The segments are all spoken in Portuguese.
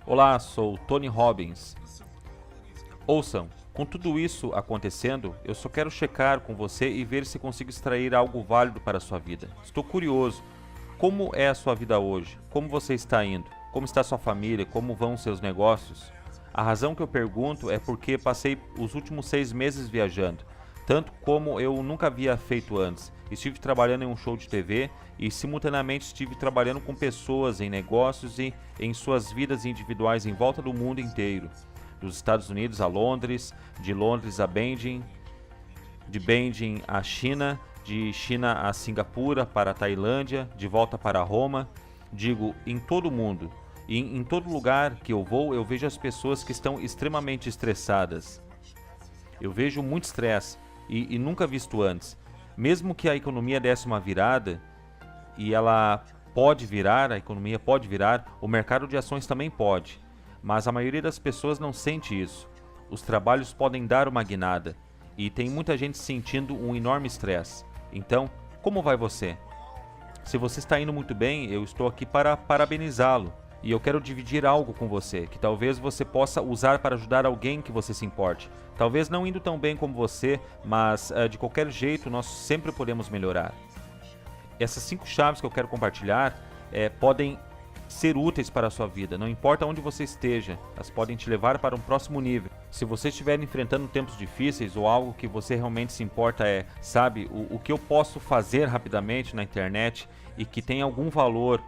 Olá, sou Tony Robbins. Ouçam, com tudo isso acontecendo, eu só quero checar com você e ver se consigo extrair algo válido para a sua vida. Estou curioso. Como é a sua vida hoje? Como você está indo? Como está sua família? Como vão seus negócios? A razão que eu pergunto é porque passei os últimos 6 meses viajando, tanto como eu nunca havia feito antes. Estive trabalhando em um show de TV e simultaneamente estive trabalhando com pessoas em negócios e em suas vidas individuais em volta do mundo inteiro. Dos Estados Unidos a Londres, de Londres a Beijing, de Beijing à China, de China a Singapura, para a Tailândia, de volta para Roma. Digo, em todo o mundo. E em todo lugar que eu vou, eu vejo as pessoas que estão extremamente estressadas. Eu vejo muito estresse e nunca visto antes. Mesmo que a economia desse uma virada, e ela pode virar, a economia pode virar, o mercado de ações também pode. Mas a maioria das pessoas não sente isso. Os trabalhos podem dar uma guinada, e tem muita gente sentindo um enorme estresse. Então, como vai você? Se você está indo muito bem, eu estou aqui para parabenizá-lo. E eu quero dividir algo com você, que talvez você possa usar para ajudar alguém que você se importe. Talvez não indo tão bem como você, mas de qualquer jeito nós sempre podemos melhorar. Essas 5 chaves que eu quero compartilhar podem ser úteis para a sua vida, não importa onde você esteja, elas podem te levar para um próximo nível. Se você estiver enfrentando tempos difíceis ou algo que você realmente se importa sabe, o que eu posso fazer rapidamente na internet e que tem algum valor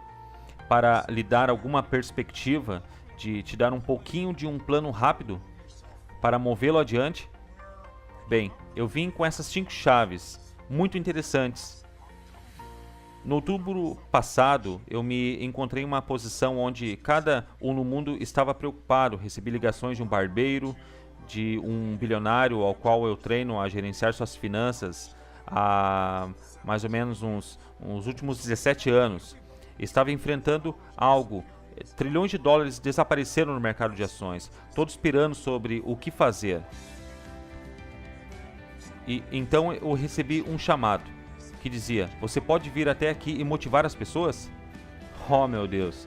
para lhe dar alguma perspectiva, de te dar um pouquinho de um plano rápido para movê-lo adiante? Bem, eu vim com essas 5 chaves muito interessantes. No outubro passado, eu me encontrei em uma posição onde cada um no mundo estava preocupado. Recebi ligações de um barbeiro, de um bilionário ao qual eu treino a gerenciar suas finanças há mais ou menos uns últimos 17 anos. Estava enfrentando algo. Trilhões de dólares desapareceram no mercado de ações, todos pirando sobre o que fazer. E então eu recebi um chamado que dizia: você pode vir até aqui e motivar as pessoas? Oh, meu Deus.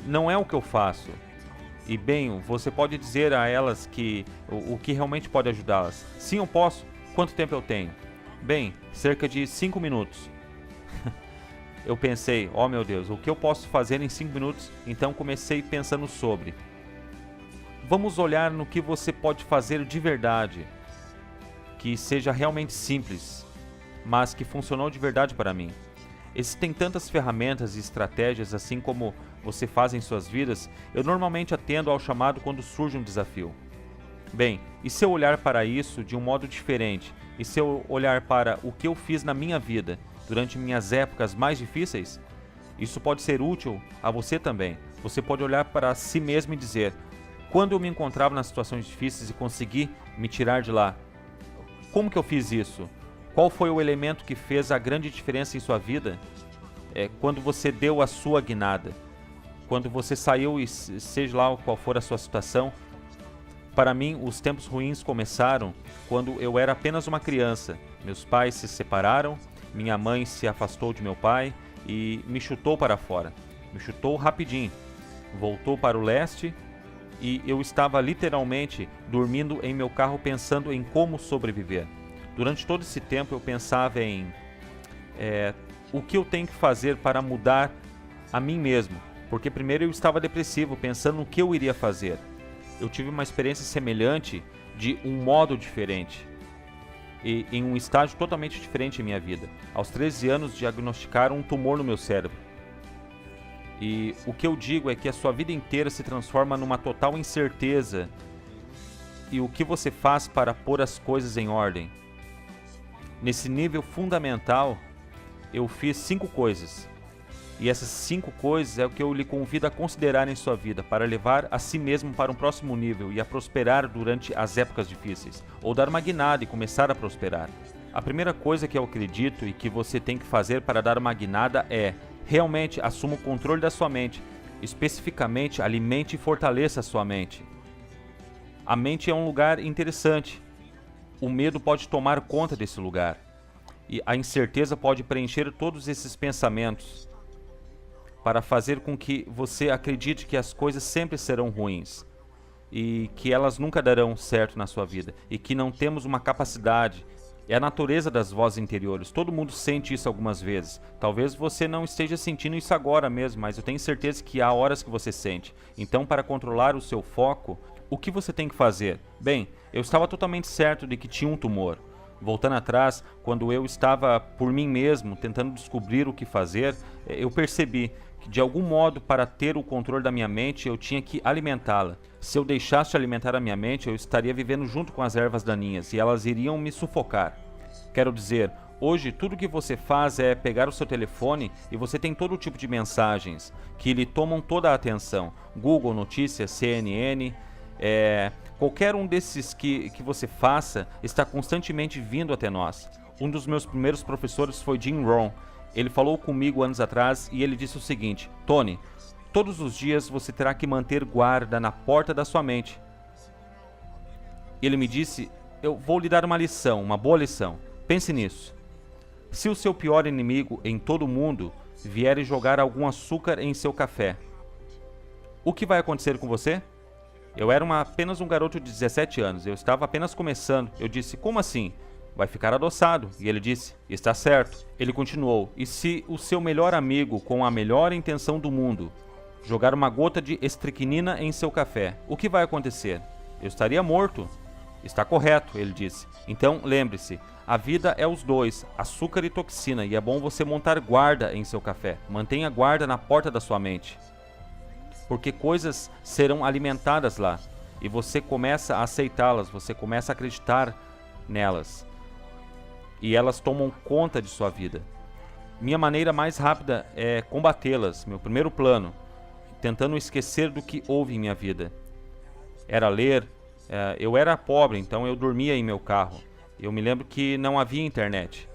Não é o que eu faço. E bem, você pode dizer a elas que o que realmente pode ajudá-las. Sim, eu posso. Quanto tempo eu tenho? Bem, cerca de 5 minutos. Eu pensei, oh meu Deus, o que eu posso fazer em 5 minutos? Então comecei pensando sobre. Vamos olhar no que você pode fazer de verdade, que seja realmente simples, mas que funcionou de verdade para mim. Existem tantas ferramentas e estratégias assim como você faz em suas vidas. Eu normalmente atendo ao chamado quando surge um desafio. Bem, e se eu olhar para isso de um modo diferente? E se eu olhar para o que eu fiz na minha vida durante minhas épocas mais difíceis? Isso pode ser útil a você também. Você pode olhar para si mesmo e dizer: quando eu me encontrava nas situações difíceis e consegui me tirar de lá, como que eu fiz isso? Qual foi o elemento que fez a grande diferença em sua vida? Quando você deu a sua guinada, quando você saiu e seja lá qual for a sua situação. Para mim, os tempos ruins começaram quando eu era apenas uma criança. Meus pais se separaram, minha mãe se afastou de meu pai e me chutou para fora. Me chutou rapidinho. Voltou para o leste e eu estava literalmente dormindo em meu carro pensando em como sobreviver. Durante todo esse tempo eu pensava em o que eu tenho que fazer para mudar a mim mesmo. Porque primeiro eu estava depressivo, pensando no que eu iria fazer. Eu tive uma experiência semelhante de um modo diferente. E em um estágio totalmente diferente em minha vida. Aos 13 anos diagnosticaram um tumor no meu cérebro. E o que eu digo é que a sua vida inteira se transforma numa total incerteza. E o que você faz para pôr as coisas em ordem? Nesse nível fundamental, eu fiz 5 coisas. E essas 5 coisas é o que eu lhe convido a considerar em sua vida, para levar a si mesmo para um próximo nível e a prosperar durante as épocas difíceis, ou dar uma guinada e começar a prosperar. A primeira coisa que eu acredito e que você tem que fazer para dar uma guinada é, realmente assuma o controle da sua mente, especificamente alimente e fortaleça a sua mente. A mente é um lugar interessante. O medo pode tomar conta desse lugar. E a incerteza pode preencher todos esses pensamentos. para fazer com que você acredite que as coisas sempre serão ruins e que elas nunca darão certo na sua vida e que não temos uma capacidade. É a natureza das vozes interiores. Todo mundo sente isso algumas vezes. Talvez você não esteja sentindo isso agora mesmo, mas eu tenho certeza que há horas que você sente. Então, para controlar o seu foco, o que você tem que fazer? Bem, eu estava totalmente certo de que tinha um tumor. Voltando atrás, quando eu estava por mim mesmo tentando descobrir o que fazer, eu percebi que de algum modo, para ter o controle da minha mente, eu tinha que alimentá-la. Se eu deixasse de alimentar a minha mente, eu estaria vivendo junto com as ervas daninhas e elas iriam me sufocar. Quero dizer, hoje tudo que você faz é pegar o seu telefone e você tem todo tipo de mensagens que lhe tomam toda a atenção. Google Notícias, CNN, qualquer um desses que você faça está constantemente vindo até nós. Um dos meus primeiros professores foi Jim Rohn. Ele falou comigo anos atrás e ele disse o seguinte: Tony, todos os dias você terá que manter guarda na porta da sua mente. Ele me disse: eu vou lhe dar uma lição, uma boa lição. Pense nisso. Se o seu pior inimigo em todo o mundo vier e jogar algum açúcar em seu café, o que vai acontecer com você? Eu era apenas um garoto de 17 anos, eu estava apenas começando. Eu disse: como assim? Vai ficar adoçado. E ele disse: está certo. Ele continuou: e se o seu melhor amigo, com a melhor intenção do mundo, jogar uma gota de estricnina em seu café, o que vai acontecer? Eu estaria morto. Está correto, ele disse. Então, lembre-se, a vida é os dois, açúcar e toxina, e é bom você montar guarda em seu café. Mantenha guarda na porta da sua mente, porque coisas serão alimentadas lá, e você começa a aceitá-las, você começa a acreditar nelas, e elas tomam conta de sua vida. Minha maneira mais rápida é combatê-las. Meu primeiro plano, tentando esquecer do que houve em minha vida, era ler. Eu era pobre, então eu dormia em meu carro. Eu me lembro que não havia internet.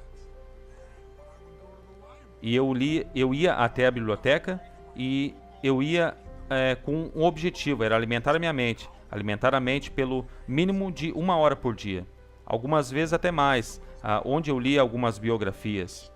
E eu ia até a biblioteca e eu ia com um objetivo, era alimentar a minha mente. Alimentar a mente pelo mínimo de 1 hora por dia. Algumas vezes até mais, onde eu lia algumas biografias.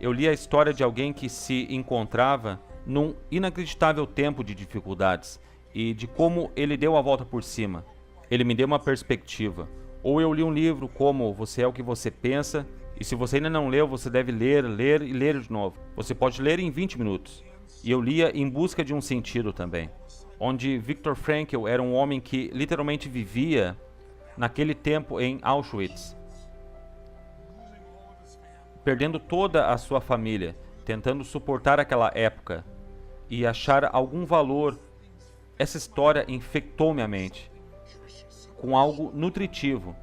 Eu li a história de alguém que se encontrava num inacreditável tempo de dificuldades e de como ele deu a volta por cima. Ele me deu uma perspectiva. Ou eu li um livro como Você é o que você pensa, e se você ainda não leu, você deve ler e ler de novo. Você pode ler em 20 minutos. E eu lia Em Busca de um Sentido também, onde Viktor Frankl era um homem que literalmente vivia naquele tempo em Auschwitz, perdendo toda a sua família, tentando suportar aquela época e achar algum valor. Essa história infectou minha mente com algo nutritivo,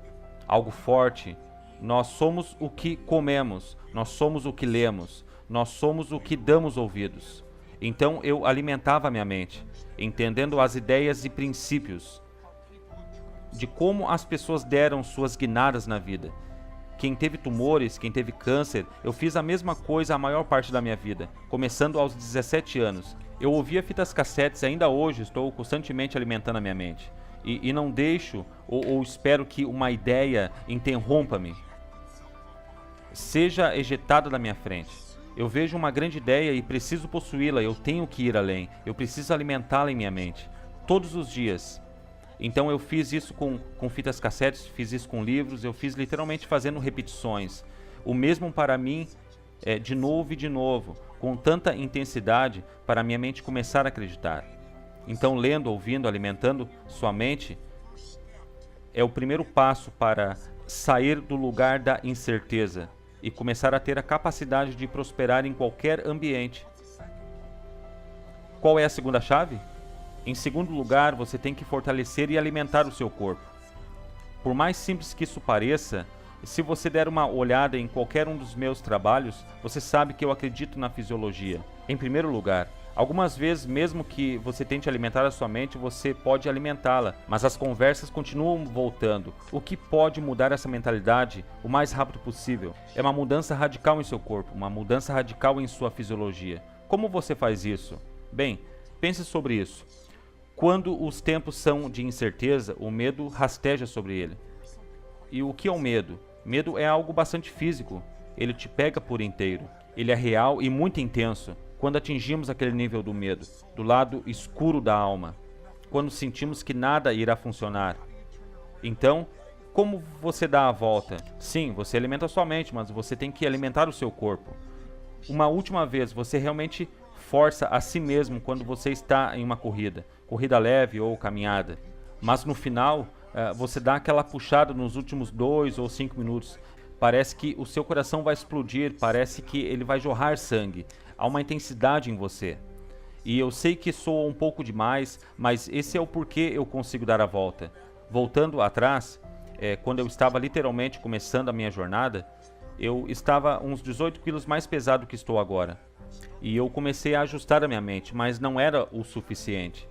algo forte. Nós somos o que comemos, nós somos o que lemos, nós somos o que damos ouvidos. Então eu alimentava minha mente, entendendo as ideias e princípios de como as pessoas deram suas guinadas na vida. Quem teve tumores, quem teve câncer, eu fiz a mesma coisa a maior parte da minha vida, começando aos 17 anos. Eu ouvia fitas cassetes e ainda hoje estou constantemente alimentando a minha mente. E não deixo ou espero que uma ideia interrompa-me, seja ejetada da minha frente. Eu vejo uma grande ideia e preciso possuí-la, eu tenho que ir além, eu preciso alimentá-la em minha mente, todos os dias. Então eu fiz isso com fitas cassetes, fiz isso com livros, eu fiz literalmente fazendo repetições. O mesmo para mim, de novo e de novo, com tanta intensidade para minha mente começar a acreditar. Então lendo, ouvindo, alimentando sua mente é o primeiro passo para sair do lugar da incerteza e começar a ter a capacidade de prosperar em qualquer ambiente. Qual é a segunda chave? Em segundo lugar, você tem que fortalecer e alimentar o seu corpo. Por mais simples que isso pareça, se você der uma olhada em qualquer um dos meus trabalhos, você sabe que eu acredito na fisiologia. Em primeiro lugar, algumas vezes, mesmo que você tente alimentar a sua mente, você pode alimentá-la, mas as conversas continuam voltando. O que pode mudar essa mentalidade o mais rápido possível é uma mudança radical em seu corpo, uma mudança radical em sua fisiologia. Como você faz isso? Bem, pense sobre isso. Quando os tempos são de incerteza, o medo rasteja sobre ele. E o que é o medo? Medo é algo bastante físico. Ele te pega por inteiro. Ele é real e muito intenso. quando atingimos aquele nível do medo, do lado escuro da alma, quando sentimos que nada irá funcionar. Então, como você dá a volta? Sim, você alimenta a sua mente, mas você tem que alimentar o seu corpo. Uma última vez, você realmente força a si mesmo quando você está em uma corrida leve ou caminhada. Mas no final, você dá aquela puxada nos últimos 2 ou 5 minutos. Parece que o seu coração vai explodir, parece que ele vai jorrar sangue. Há uma intensidade em você. E eu sei que soa um pouco demais, mas esse é o porquê eu consigo dar a volta. Voltando atrás, quando eu estava literalmente começando a minha jornada, eu estava uns 18 quilos mais pesado que estou agora. E eu comecei a ajustar a minha mente, mas não era o suficiente.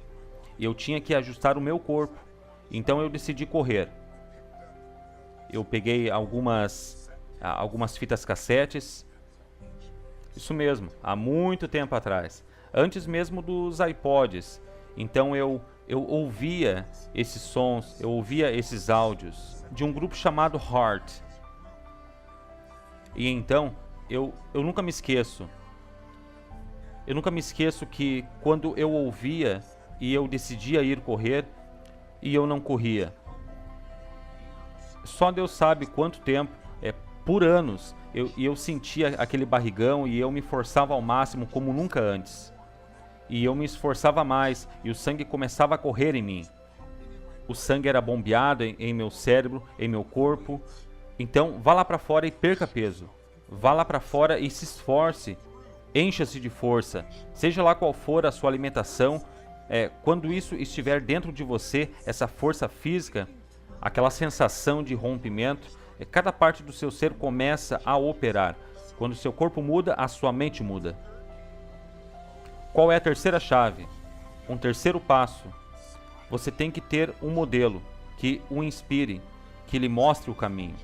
Eu tinha que ajustar o meu corpo. Então eu decidi correr. Eu peguei algumas fitas cassetes. Isso mesmo, há muito tempo atrás. Antes mesmo dos iPods. Então eu ouvia esses sons, eu ouvia esses áudios de um grupo chamado Heart. E então, eu nunca me esqueço. Eu nunca me esqueço que quando eu ouvia e eu decidia ir correr e eu não corria. Só Deus sabe quanto tempo, por anos, eu sentia aquele barrigão e eu me forçava ao máximo como nunca antes. E eu me esforçava mais e o sangue começava a correr em mim. O sangue era bombeado em meu cérebro, em meu corpo. Então, vá lá para fora e perca peso. Vá lá para fora e se esforce. Encha-se de força. Seja lá qual for a sua alimentação, quando isso estiver dentro de você, essa força física, aquela sensação de rompimento, cada parte do seu ser começa a operar. Quando o seu corpo muda, a sua mente muda. Qual é a terceira chave? Um terceiro passo. Você tem que ter um modelo que o inspire, que lhe mostre o caminho.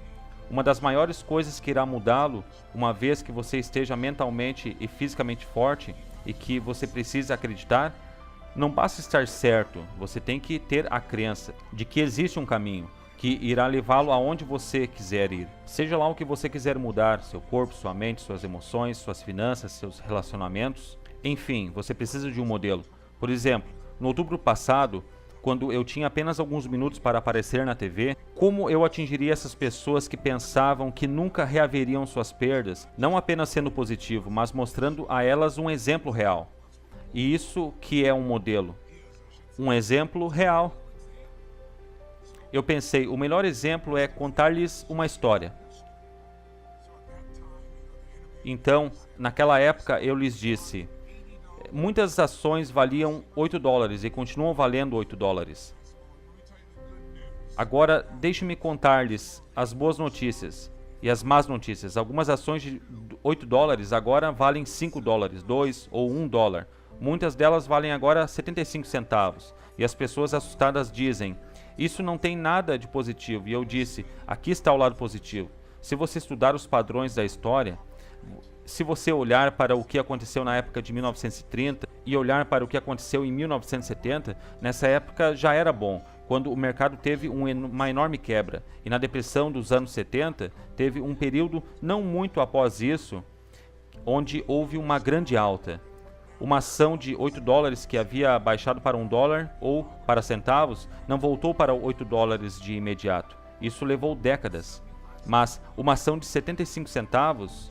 Uma das maiores coisas que irá mudá-lo, uma vez que você esteja mentalmente e fisicamente forte e que você precisa acreditar, não basta estar certo, você tem que ter a crença de que existe um caminho que irá levá-lo aonde você quiser ir. Seja lá o que você quiser mudar, seu corpo, sua mente, suas emoções, suas finanças, seus relacionamentos. Enfim, você precisa de um modelo. Por exemplo, no outubro passado, quando eu tinha apenas alguns minutos para aparecer na TV, como eu atingiria essas pessoas que pensavam que nunca reaveriam suas perdas, não apenas sendo positivo, mas mostrando a elas um exemplo real. E isso que é um modelo. Um exemplo real. Eu pensei, o melhor exemplo é contar-lhes uma história. Então, naquela época eu lhes disse, muitas ações valiam $8 e continuam valendo $8. Agora, deixe-me contar-lhes as boas notícias e as más notícias. Algumas ações de $8 agora valem $5, 2 ou $1. Muitas delas valem agora 75 centavos. E as pessoas assustadas dizem, isso não tem nada de positivo. E eu disse, aqui está o lado positivo. Se você estudar os padrões da história, se você olhar para o que aconteceu na época de 1930 e olhar para o que aconteceu em 1970, nessa época já era bom, quando o mercado teve uma enorme quebra. E na depressão dos anos 70, teve um período não muito após isso, onde houve uma grande alta. Uma ação de $8 que havia baixado para $1 ou para centavos, não voltou para $8 de imediato. Isso levou décadas. Mas uma ação de 75 centavos,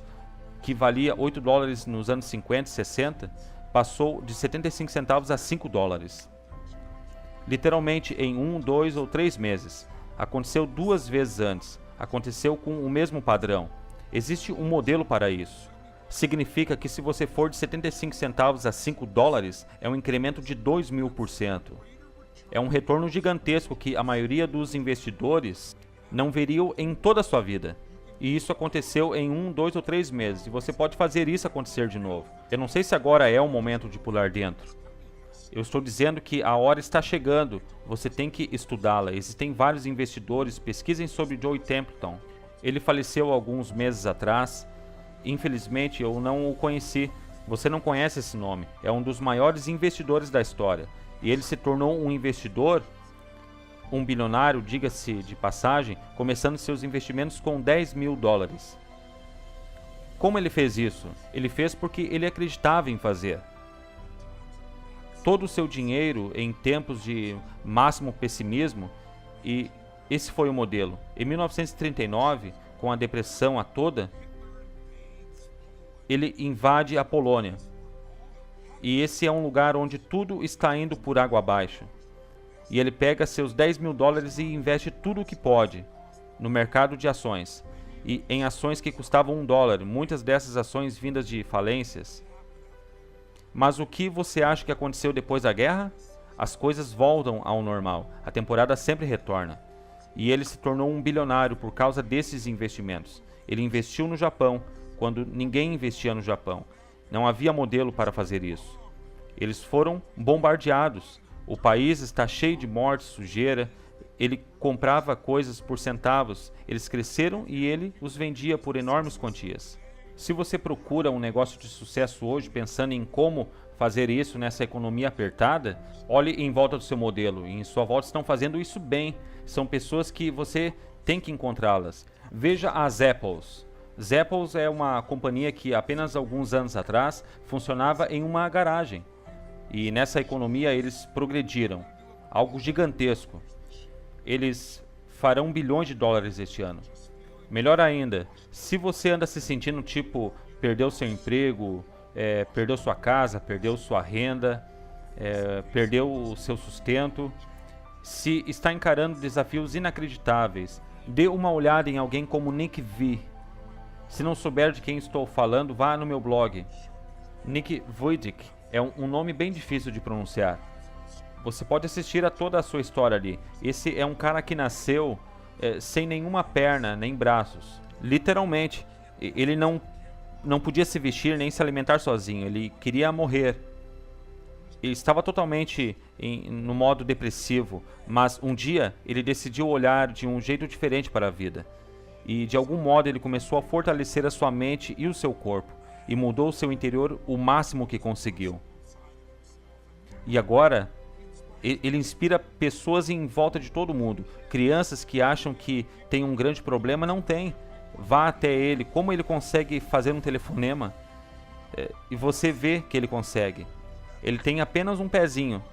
que valia $8 nos anos 50 e 60, passou de 75 centavos a $5. Literalmente em 1, 2 ou 3 meses. Aconteceu 2 vezes antes. Aconteceu com o mesmo padrão. Existe um modelo para isso. Significa que se você for de 75 centavos a $5, é um incremento de 2.000%. É um retorno gigantesco que a maioria dos investidores não veriam em toda a sua vida. E isso aconteceu em 1, 2 ou 3 meses. E você pode fazer isso acontecer de novo. Eu não sei se agora é o momento de pular dentro. Eu estou dizendo que a hora está chegando. Você tem que estudá-la. Existem vários investidores. Pesquisem sobre Joe Templeton. Ele faleceu alguns meses atrás. Infelizmente, eu não o conheci. Você não conhece esse nome. É um dos maiores investidores da história. E ele se tornou um investidor, um bilionário, diga-se de passagem, começando seus investimentos com $10.000. Como ele fez isso? Ele fez porque ele acreditava em fazer. Todo o seu dinheiro em tempos de máximo pessimismo, e esse foi o modelo. Em 1939, com a depressão a toda, ele invade a Polônia. E esse é um lugar onde tudo está indo por água abaixo. E ele pega seus 10 mil dólares e investe tudo o que pode no mercado de ações. E em ações que custavam $1, muitas dessas ações vindas de falências. Mas o que você acha que aconteceu depois da guerra? As coisas voltam ao normal, a temporada sempre retorna. E ele se tornou um bilionário por causa desses investimentos. Ele investiu no Japão, quando ninguém investia no Japão. Não havia modelo para fazer isso. Eles foram bombardeados. O país está cheio de morte, sujeira. Ele comprava coisas por centavos. Eles cresceram e ele os vendia por enormes quantias. Se você procura um negócio de sucesso hoje pensando em como fazer isso nessa economia apertada, olhe em volta do seu modelo. E em sua volta estão fazendo isso bem. São pessoas que você tem que encontrá-las. Veja as Apples. Zappos é uma companhia que apenas alguns anos atrás funcionava em uma garagem. E nessa economia eles progrediram. Algo gigantesco. Eles farão bilhões de dólares este ano. Melhor ainda, se você anda se sentindo tipo, perdeu seu emprego, perdeu sua casa, perdeu sua renda, perdeu o seu sustento, se está encarando desafios inacreditáveis, dê uma olhada em alguém como Nick V. Se não souber de quem estou falando, vá no meu blog. Nick Vujicic é um nome bem difícil de pronunciar. Você pode assistir a toda a sua história ali. Esse é um cara que nasceu sem nenhuma perna, nem braços. Literalmente, ele não podia se vestir nem se alimentar sozinho. Ele queria morrer. Ele estava totalmente no modo depressivo, mas um dia ele decidiu olhar de um jeito diferente para a vida. E de algum modo ele começou a fortalecer a sua mente e o seu corpo, e mudou o seu interior o máximo que conseguiu. E agora, ele inspira pessoas em volta de todo mundo. Crianças que acham que tem um grande problema, não tem. Vá até ele, como ele consegue fazer um telefonema, e você vê que ele consegue. Ele tem apenas um pezinho.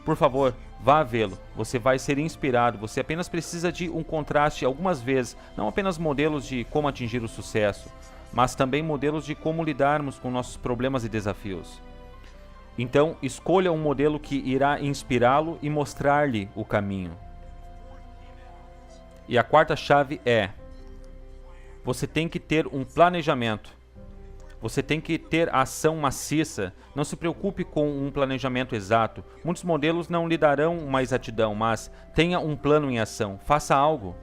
Por favor, vá vê-lo. Você vai ser inspirado. Você apenas precisa de um contraste algumas vezes. Não apenas modelos de como atingir o sucesso, mas também modelos de como lidarmos com nossos problemas e desafios. Então, escolha um modelo que irá inspirá-lo e mostrar-lhe o caminho. E a quarta chave é: você tem que ter um planejamento. Você tem que ter ação maciça. Não se preocupe com um planejamento exato. Muitos modelos não lhe darão uma exatidão, mas tenha um plano em ação. Faça algo.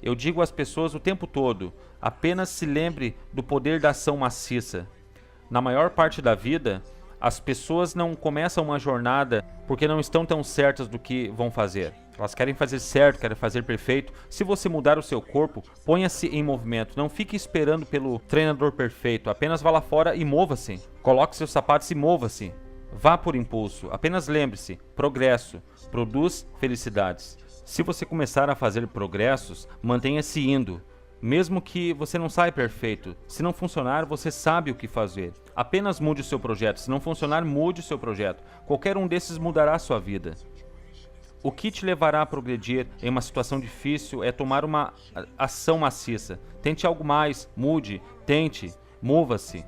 Eu digo às pessoas o tempo todo, apenas se lembre do poder da ação maciça. Na maior parte da vida, as pessoas não começam uma jornada porque não estão tão certas do que vão fazer. Elas querem fazer certo, querem fazer perfeito. Se você mudar o seu corpo, ponha-se em movimento. Não fique esperando pelo treinador perfeito. Apenas vá lá fora e mova-se. Coloque seus sapatos e mova-se. Vá por impulso. Apenas lembre-se, progresso produz felicidades. Se você começar a fazer progressos, mantenha-se indo. Mesmo que você não saia perfeito, se não funcionar, você sabe o que fazer. Apenas mude o seu projeto. Se não funcionar, mude o seu projeto. Qualquer um desses mudará a sua vida. O que te levará a progredir em uma situação difícil é tomar uma ação maciça. Tente algo mais, mude, tente, mova-se.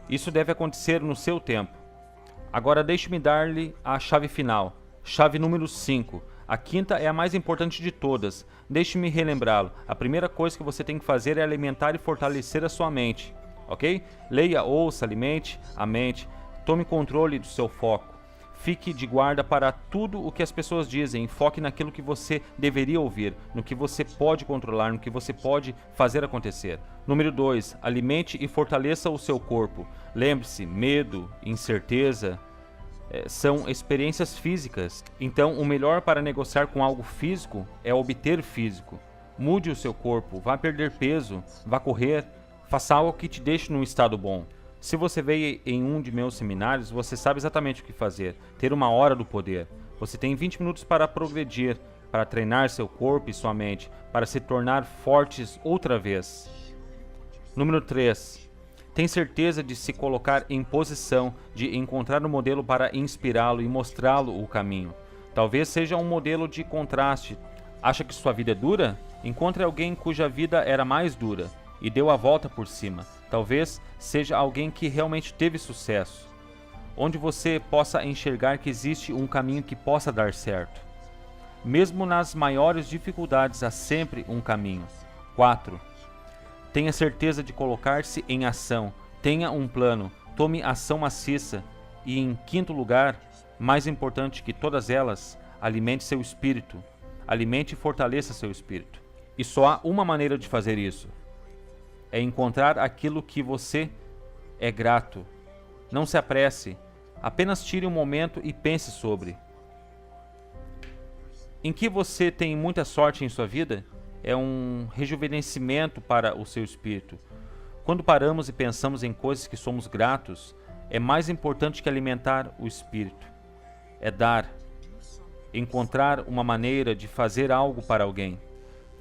Isso deve acontecer no seu tempo. Agora deixe-me dar-lhe a chave final. Chave número 5. A quinta é a mais importante de todas. Deixe-me relembrá-lo. A primeira coisa que você tem que fazer é alimentar e fortalecer a sua mente. Ok? Leia, ouça, alimente a mente. Tome controle do seu foco. Fique de guarda para tudo o que as pessoas dizem. Foque naquilo que você deveria ouvir, no que você pode controlar, no que você pode fazer acontecer. Número 2. Alimente e fortaleça o seu corpo. Lembre-se, medo, incerteza são experiências físicas. Então, o melhor para negociar com algo físico é obter físico. Mude o seu corpo, vá perder peso, vá correr, faça algo que te deixe num estado bom. Se você veio em um de meus seminários, você sabe exatamente o que fazer. Ter uma hora do poder. Você tem 20 minutos para progredir, para treinar seu corpo e sua mente, para se tornar fortes outra vez. Número 3. Tem certeza de se colocar em posição de encontrar um modelo para inspirá-lo e mostrá-lo o caminho. Talvez seja um modelo de contraste. Acha que sua vida é dura? Encontre alguém cuja vida era mais dura e deu a volta por cima. Talvez seja alguém que realmente teve sucesso, onde você possa enxergar que existe um caminho que possa dar certo. Mesmo nas maiores dificuldades há sempre um caminho. 4. Tenha certeza de colocar-se em ação. Tenha um plano. Tome ação maciça. E em quinto lugar, mais importante que todas elas, alimente seu espírito. Alimente e fortaleça seu espírito. E só há uma maneira de fazer isso. É encontrar aquilo que você é grato. Não se apresse. Apenas tire um momento e pense sobre. Em que você tem muita sorte em sua vida? É um rejuvenescimento para o seu espírito. Quando paramos e pensamos em coisas que somos gratos, é mais importante que alimentar o espírito. É dar. Encontrar uma maneira de fazer algo para alguém.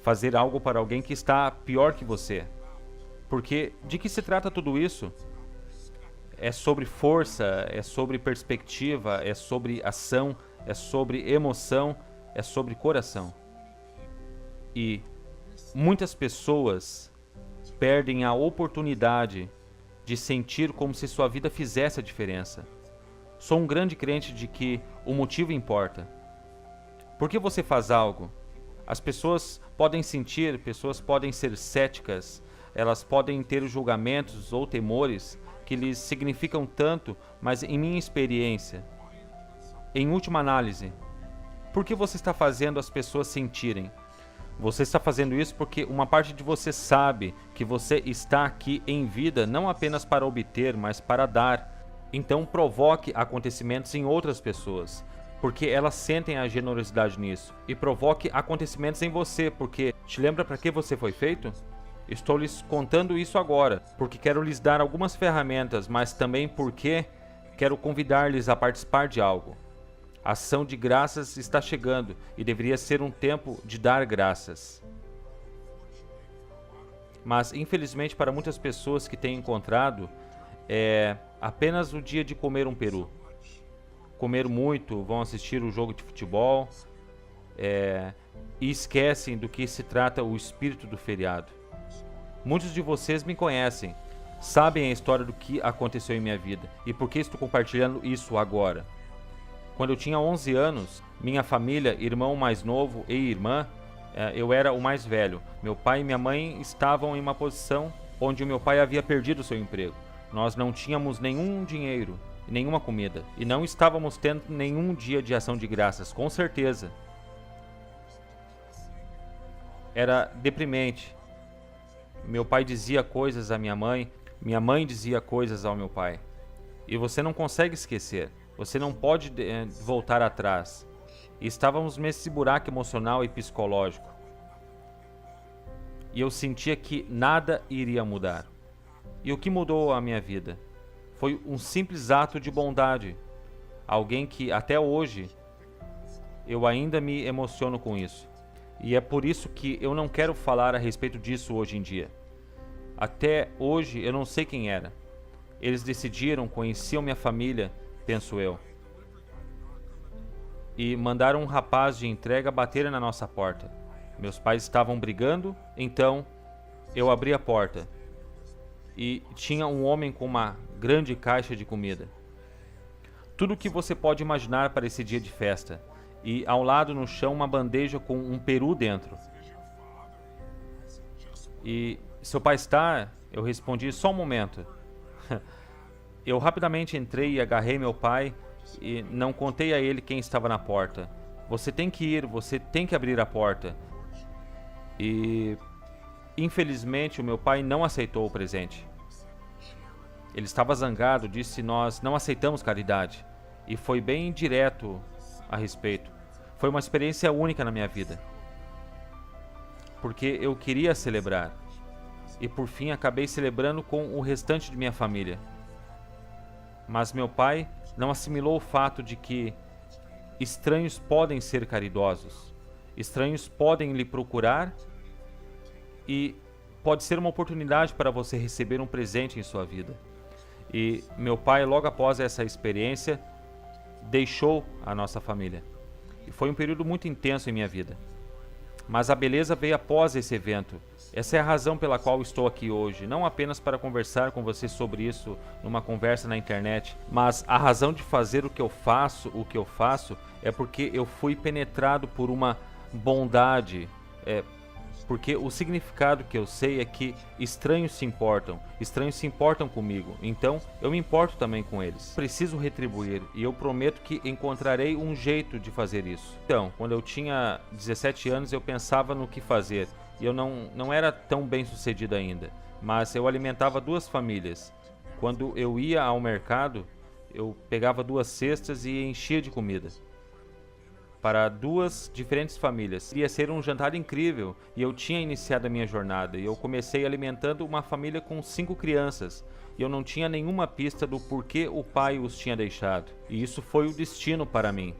Fazer algo para alguém que está pior que você. Porque de que se trata tudo isso? É sobre força, é sobre perspectiva, é sobre ação, é sobre emoção, é sobre coração. E muitas pessoas perdem a oportunidade de sentir como se sua vida fizesse a diferença. Sou um grande crente de que o motivo importa. Por que você faz algo? As pessoas podem sentir, pessoas podem ser céticas, elas podem ter julgamentos ou temores que lhes significam tanto, mas em minha experiência, em última análise, por que você está fazendo as pessoas sentirem? Você está fazendo isso porque uma parte de você sabe que você está aqui em vida não apenas para obter, mas para dar. Então provoque acontecimentos em outras pessoas, porque elas sentem a generosidade nisso. E provoque acontecimentos em você, porque te lembra para que você foi feito? Estou lhes contando isso agora, porque quero lhes dar algumas ferramentas, mas também porque quero convidar-lhes a participar de algo. A ação de graças está chegando e deveria ser um tempo de dar graças. Mas, infelizmente, para muitas pessoas que têm encontrado, é apenas o dia de comer um peru. Comer muito, vão assistir o jogo de futebol e esquecem do que se trata o espírito do feriado. Muitos de vocês me conhecem, sabem a história do que aconteceu em minha vida e por que estou compartilhando isso agora. Quando eu tinha 11 anos, minha família, irmão mais novo e irmã, eu era o mais velho. Meu pai e minha mãe estavam em uma posição onde o meu pai havia perdido seu emprego. Nós não tínhamos nenhum dinheiro, nenhuma comida e não estávamos tendo nenhum dia de ação de graças, com certeza. Era deprimente. Meu pai dizia coisas à minha mãe dizia coisas ao meu pai. E você não consegue esquecer, você não pode voltar atrás. E estávamos nesse buraco emocional e psicológico. E eu sentia que nada iria mudar. E o que mudou a minha vida? Foi um simples ato de bondade. Alguém que até hoje eu ainda me emociono com isso. E é por isso que eu não quero falar a respeito disso hoje em dia. Até hoje eu não sei quem era. Eles decidiram, conheciam minha família, penso eu. E mandaram um rapaz de entrega bater na nossa porta. Meus pais estavam brigando, então eu abri a porta. E tinha um homem com uma grande caixa de comida. Tudo o que você pode imaginar para esse dia de festa. E ao lado no chão uma bandeja com um peru dentro. E seu pai está? Eu respondi, só um momento. Eu rapidamente entrei e agarrei meu pai e não contei a ele quem estava na porta. Você tem que ir, você tem que abrir a porta. E infelizmente o meu pai não aceitou o presente. Ele estava zangado, disse nós não aceitamos caridade. E foi bem direto a respeito. Foi uma experiência única na minha vida. Porque eu queria celebrar. E por fim acabei celebrando com o restante de minha família. Mas meu pai não assimilou o fato de que estranhos podem ser caridosos. Estranhos podem lhe procurar e pode ser uma oportunidade para você receber um presente em sua vida. E meu pai, logo após essa experiência, deixou a nossa família. E foi um período muito intenso em minha vida. Mas a beleza veio após esse evento. Essa é a razão pela qual estou aqui hoje, não apenas para conversar com você sobre isso numa conversa na internet, mas a razão de fazer o que eu faço, é porque eu fui penetrado por uma bondade, porque o significado que eu sei é que estranhos se importam comigo, então eu me importo também com eles. Preciso retribuir e eu prometo que encontrarei um jeito de fazer isso. Então, quando eu tinha 17 anos eu pensava no que fazer e eu não era tão bem sucedido ainda, mas eu alimentava 2 famílias. Quando eu ia ao mercado, eu pegava 2 cestas e enchia de comida para 2 diferentes famílias. Ia ser um jantar incrível e eu tinha iniciado a minha jornada e eu comecei alimentando uma família com 5 crianças e eu não tinha nenhuma pista do porquê o pai os tinha deixado. E isso foi o destino para mim.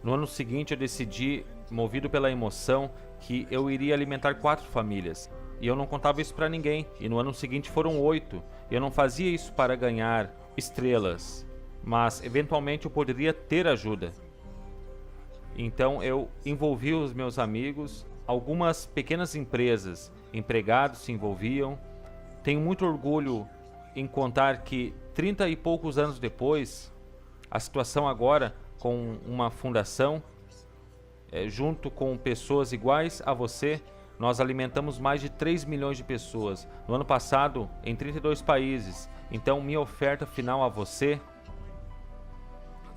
No ano seguinte eu decidi, movido pela emoção, que eu iria alimentar 4 famílias. E eu não contava isso para ninguém. E no ano seguinte foram 8. E eu não fazia isso para ganhar estrelas, mas eventualmente eu poderia ter ajuda. Então eu envolvi os meus amigos, algumas pequenas empresas, empregados se envolviam. Tenho muito orgulho em contar que 30 e poucos anos depois, a situação agora com uma fundação, junto com pessoas iguais a você, nós alimentamos mais de 3 milhões de pessoas. No ano passado, em 32 países. Então minha oferta final a você,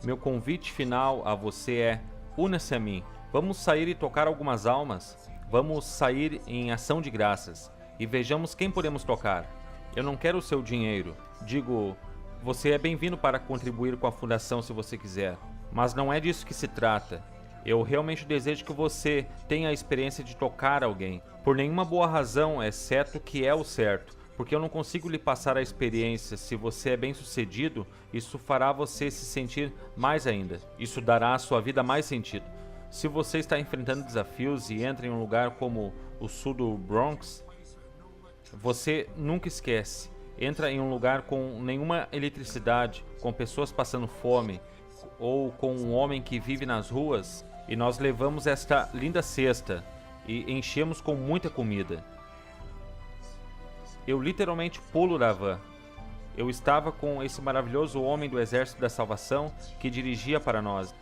meu convite final a você é: una-se a mim. Vamos sair e tocar algumas almas. Vamos sair em ação de graças. E vejamos quem podemos tocar. Eu não quero o seu dinheiro. Digo, você é bem-vindo para contribuir com a fundação se você quiser. Mas não é disso que se trata. Eu realmente desejo que você tenha a experiência de tocar alguém. Por nenhuma boa razão, exceto que é o certo. Porque eu não consigo lhe passar a experiência. Se você é bem sucedido, isso fará você se sentir mais ainda. Isso dará à sua vida mais sentido. Se você está enfrentando desafios e entra em um lugar como o sul do Bronx, você nunca esquece. Entra em um lugar com nenhuma eletricidade, com pessoas passando fome, ou com um homem que vive nas ruas, e nós levamos esta linda cesta e enchemos com muita comida. Eu literalmente pulo da van. Eu estava com esse maravilhoso homem do Exército da Salvação que dirigia para nós.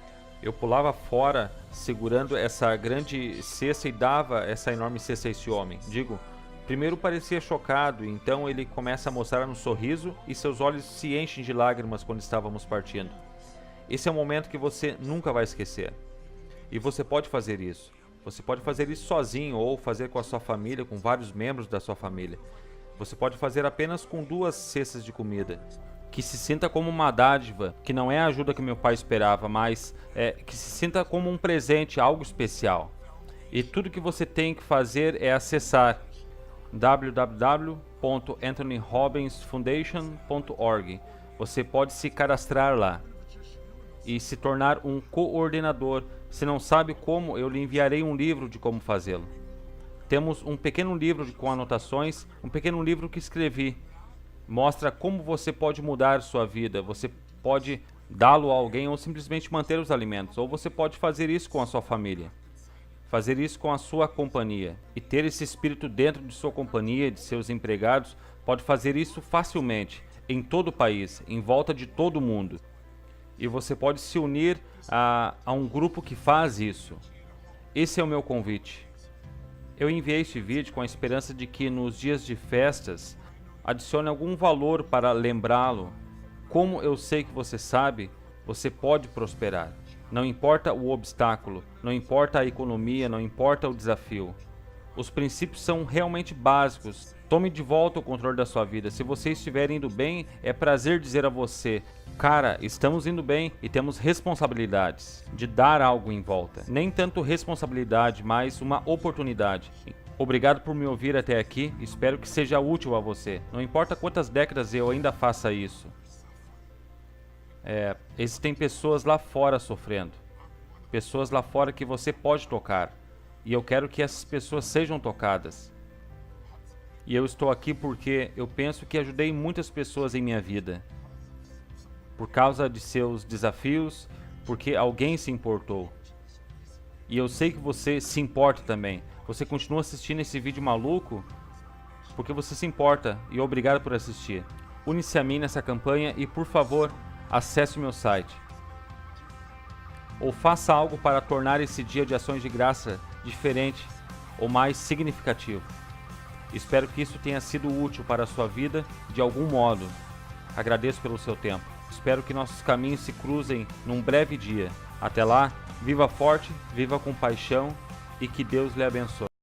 Eu pulava fora segurando essa grande cesta e dava essa enorme cesta a esse homem. Digo, primeiro parecia chocado, então ele começa a mostrar um sorriso e seus olhos se enchem de lágrimas quando estávamos partindo. Esse é um momento que você nunca vai esquecer. E você pode fazer isso. Você pode fazer isso sozinho ou fazer com a sua família, com vários membros da sua família. Você pode fazer apenas com 2 cestas de comida. Que se sinta como uma dádiva, que não é a ajuda que meu pai esperava, mas que se sinta como um presente, algo especial. E tudo que você tem que fazer é acessar www.anthonyrobbinsfoundation.org. Você pode se cadastrar lá e se tornar um coordenador. Se não sabe como, eu lhe enviarei um livro de como fazê-lo. Temos um pequeno livro com anotações, um pequeno livro que escrevi. Mostra como você pode mudar sua vida. Você pode dá-lo a alguém ou simplesmente manter os alimentos. Ou você pode fazer isso com a sua família. Fazer isso com a sua companhia. E ter esse espírito dentro de sua companhia, de seus empregados, pode fazer isso facilmente, em todo o país, em volta de todo o mundo. E você pode se unir a um grupo que faz isso. Esse é o meu convite. Eu enviei este vídeo com a esperança de que nos dias de festas adicione algum valor para lembrá-lo. Como eu sei que você sabe, você pode prosperar. Não importa o obstáculo, não importa a economia, não importa o desafio. Os princípios são realmente básicos. Tome de volta o controle da sua vida. Se você estiver indo bem, é prazer dizer a você: cara, estamos indo bem e temos responsabilidades de dar algo em volta. Nem tanto responsabilidade, mas uma oportunidade. Obrigado por me ouvir até aqui. Espero que seja útil a você. Não importa quantas décadas eu ainda faça isso. Existem pessoas lá fora sofrendo. Pessoas lá fora que você pode tocar. E eu quero que essas pessoas sejam tocadas. E eu estou aqui porque eu penso que ajudei muitas pessoas em minha vida. Por causa de seus desafios, porque alguém se importou. E eu sei que você se importa também. Você continua assistindo esse vídeo maluco porque você se importa, e obrigado por assistir. Une-se a mim nessa campanha e, por favor, acesse o meu site. Ou faça algo para tornar esse dia de ações de graça diferente ou mais significativo. Espero que isso tenha sido útil para a sua vida de algum modo. Agradeço pelo seu tempo. Espero que nossos caminhos se cruzem num breve dia. Até lá, viva forte, viva com paixão e que Deus lhe abençoe.